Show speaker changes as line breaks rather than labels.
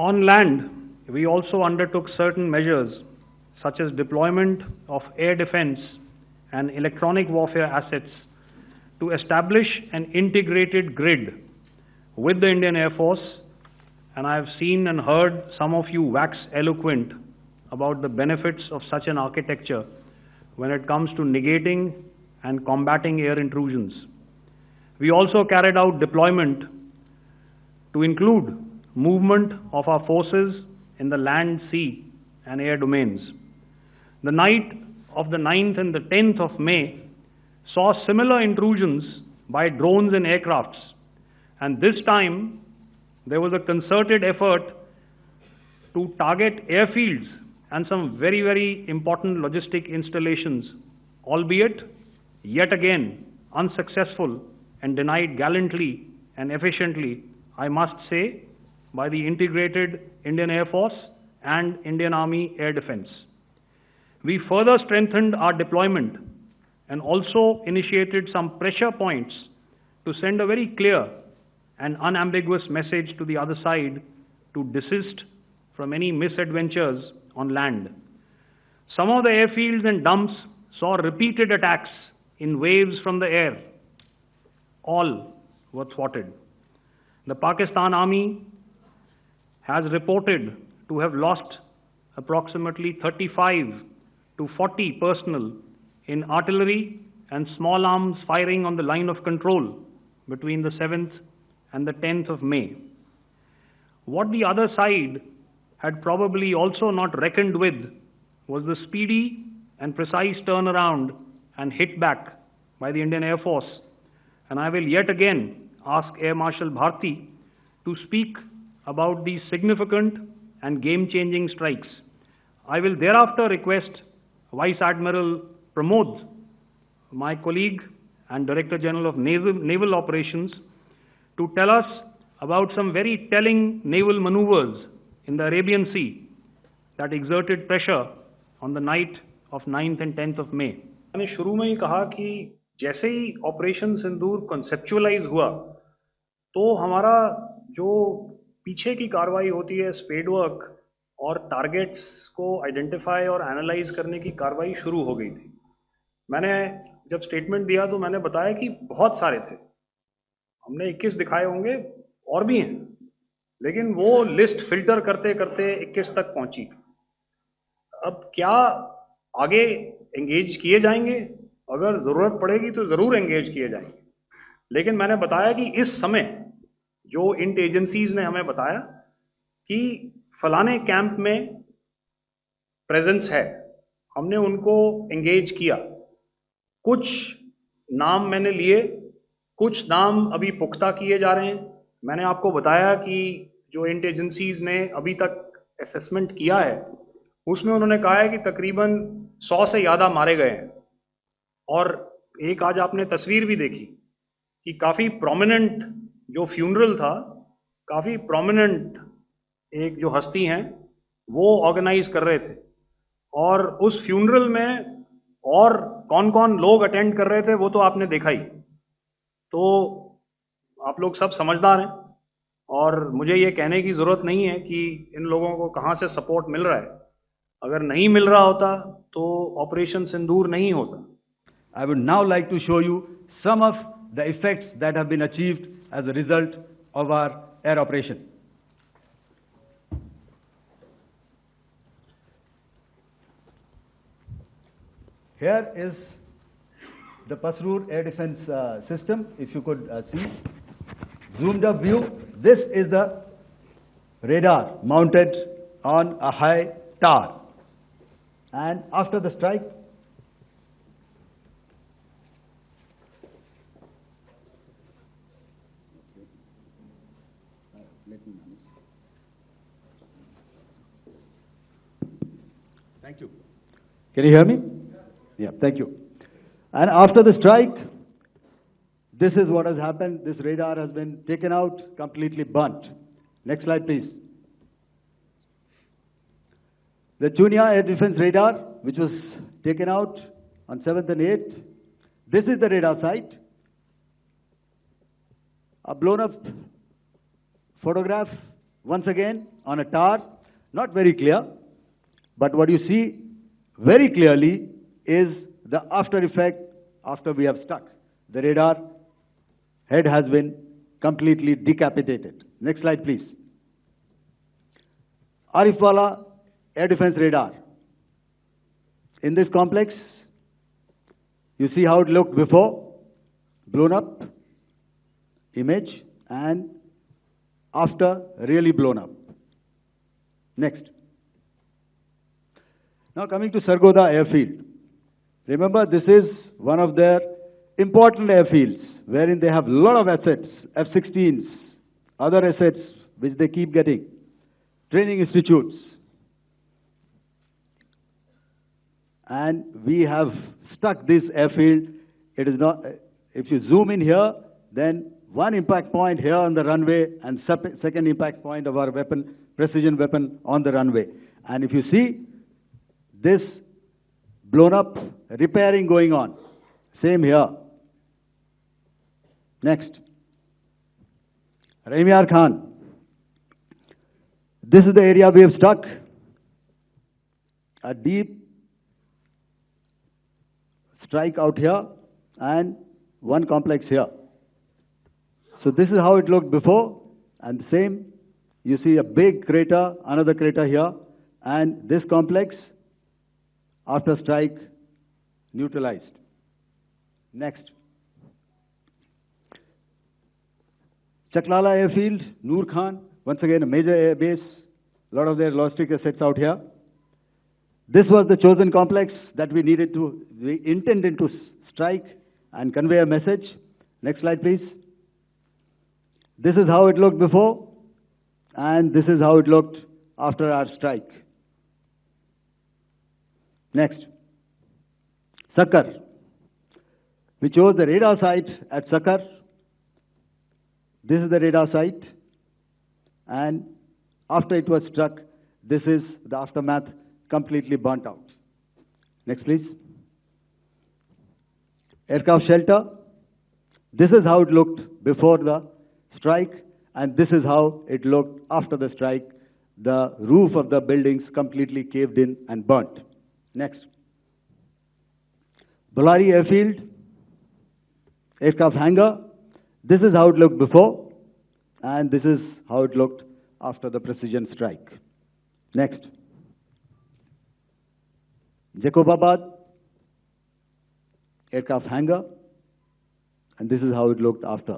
On land, we also undertook certain measures such as deployment of air defense and electronic warfare assets to establish an integrated grid with the Indian Air Force, and I have seen and heard some of you wax eloquent about the benefits of such an architecture when it comes to negating and combating air intrusions. We also carried out deployment to include movement of our forces in the land, sea, and air domains. The night of the 9th and the 10th of May saw similar intrusions by drones and aircrafts, and this time there was a concerted effort to target airfields and some very, very important logistic installations, albeit yet again unsuccessful and denied gallantly and efficiently, I must say, by the integrated Indian Air Force and Indian Army Air Defense. We further strengthened our deployment and also initiated some pressure points to send a very clear and unambiguous message to the other side to desist from any misadventures on land. Some of the airfields and dumps saw repeated attacks in waves from the air. All were thwarted. The Pakistan Army has reported to have lost approximately 35 to 40 personnel in artillery and small arms firing on the line of control between the 7th and the 10th of May. What the other side had probably also not reckoned with was the speedy and precise turnaround and hit back by the Indian Air Force. And I will yet again ask Air Marshal Bharti to speak about these significant and game-changing strikes. I will thereafter request Vice Admiral Pramod, my colleague and Director General of Naval Operations, to tell us about some very telling naval maneuvers in the Arabian Sea that exerted pressure on the night of 9th and 10th of May. मैंने शुरू में ही कहा कि जैसे ही operation सिंदूर conceptualise हुआ तो हमारा जो पीछे की कार्रवाई होती है स्पेड वर्क और टारगेट्स को आइडेंटिफाई और एनालाइज करने की कार्रवाई शुरू हो गई थी। मैंने जब स्टेटमेंट दिया तो मैंने बताया कि बहुत सारे थे, हमने 21 दिखाए होंगे और भी हैं, लेकिन वो लिस्ट फिल्टर करते करते 21 तक पहुंची। अब क्या आगे एंगेज किए जाएंगे? अगर ज़रूरत पड़ेगी तो ज़रूर एंगेज किए जाएंगे, लेकिन मैंने बताया कि इस समय जो इंट एजेंसीज ने हमें बताया कि फलाने कैंप में प्रेजेंस है, हमने उनको एंगेज किया। कुछ नाम मैंने लिए, कुछ नाम अभी पुख्ता किए जा रहे हैं। मैंने आपको बताया कि जो इंट एजेंसीज ने अभी तक असेसमेंट किया है उसमें उन्होंने कहा है कि तकरीबन 100 से ज़्यादा मारे गए हैं। और एक आज आपने तस्वीर भी देखी कि काफ़ी प्रोमिनेंट जो फ्यूनरल था, काफ़ी प्रोमिनेंट एक जो हस्ती हैं वो ऑर्गेनाइज कर रहे थे, और उस फ्यूनरल में और कौन कौन लोग अटेंड कर रहे थे वो तो आपने देखा ही। तो आप लोग सब समझदार हैं और मुझे ये कहने की ज़रूरत नहीं है कि इन लोगों को कहाँ से सपोर्ट मिल रहा है। अगर नहीं मिल रहा होता तो ऑपरेशन सिंदूर नहीं होता।
I would now like to show you some of the effects that have been achieved as a result of our air operation. Here is the Pasroor air defense system. If you could see, zoomed up view. This is the radar mounted on a high tower. And after the strike, thank you. Can you hear me? Yeah, thank you. And after the strike, this is what has happened. This radar has been taken out, completely burnt. Next slide, please. The Chunia air defense radar, which was taken out on 7th and 8th. This is the radar site. A blown up photograph once again on a tower, not very clear, but what you see very clearly is the after effect after we have struck. The radar head has been completely decapitated. Next slide, please. Arifwala air defense radar. In this complex, you see how it looked before, blown up image, and after really blown up. Next. Now coming to Sargodha airfield. Remember, this is one of their important airfields wherein they have a lot of assets, F-16s, other assets which they keep getting, training institutes. And we have stuck this airfield. It is not, if you zoom in here, then one impact point here on the runway and second impact point of our weapon, precision weapon on the runway. And if you see this blown up, repairing going on. Same here. Next. Raimiar Khan. This is the area we have struck. A deep strike out here and one complex here. So this is how it looked before, and same, you see a big crater, another crater here, and this complex, after strike, neutralized. Next. Chaklala airfield, Noor Khan, once again a major air base, a lot of their logistic assets out here. This was the chosen complex that we intended to strike and convey a message. Next slide, please. This is how it looked before, and this is how it looked after our strike. Next. Sakar. We chose the radar site at Sakar. This is the radar site, and after it was struck, this is the aftermath, completely burnt out. Next, please. Aircraft shelter. This is how it looked before the strike, and this is how it looked after the strike. The roof of the buildings completely caved in and burnt. Next. Bolari airfield, aircraft hangar. This is how it looked before, and this is how it looked after the precision strike. Next. Jacobabad, aircraft hangar, and this is how it looked after.